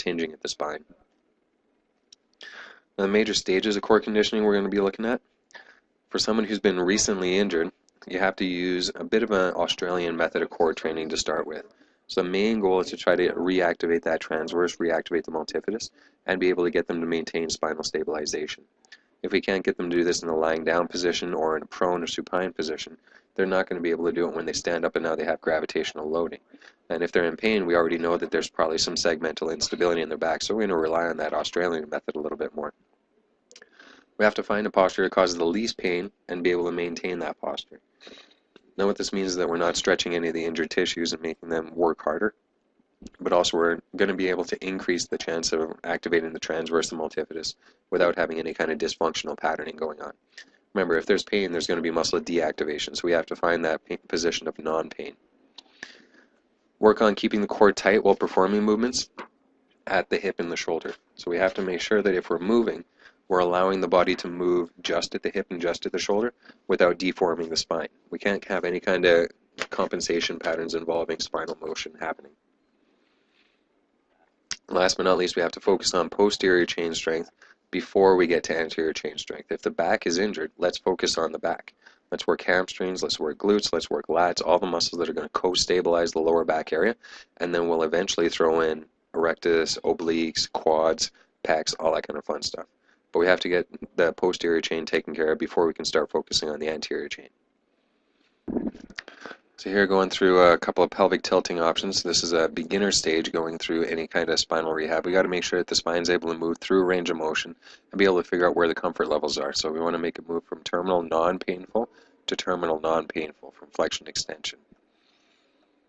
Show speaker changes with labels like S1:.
S1: tinging at the spine. Now, the major stages of core conditioning we're going to be looking at. For someone who's been recently injured, you have to use a bit of an Australian method of core training to start with. So the main goal is to try to reactivate that transverse, reactivate the multifidus, and be able to get them to maintain spinal stabilization. If we can't get them to do this in a lying down position or in a prone or supine position, they're not going to be able to do it when they stand up and now they have gravitational loading. And if they're in pain, we already know that there's probably some segmental instability in their back, so we're going to rely on that Australian method a little bit more. We have to find a posture that causes the least pain and be able to maintain that posture. Now what this means is that we're not stretching any of the injured tissues and making them work harder, but also we're going to be able to increase the chance of activating the transverse and multifidus without having any kind of dysfunctional patterning going on. Remember, if there's pain, there's going to be muscle deactivation, so we have to find that position of non-pain. Work on keeping the core tight while performing movements at the hip and the shoulder. So we have to make sure that if we're moving, we're allowing the body to move just at the hip and just at the shoulder without deforming the spine. We can't have any kind of compensation patterns involving spinal motion happening. Last but not least, we have to focus on posterior chain strength before we get to anterior chain strength. If the back is injured, let's focus on the back. Let's work hamstrings, let's work glutes, let's work lats, all the muscles that are going to co-stabilize the lower back area, and then we'll eventually throw in erectus, obliques, quads, pecs, all that kind of fun stuff. But we have to get the posterior chain taken care of before we can start focusing on the anterior chain. So here going through a couple of pelvic tilting options. This is a beginner stage going through any kind of spinal rehab. We got to make sure that the spine is able to move through range of motion and be able to figure out where the comfort levels are. So we want to make it move from terminal non-painful to terminal non-painful, from flexion extension.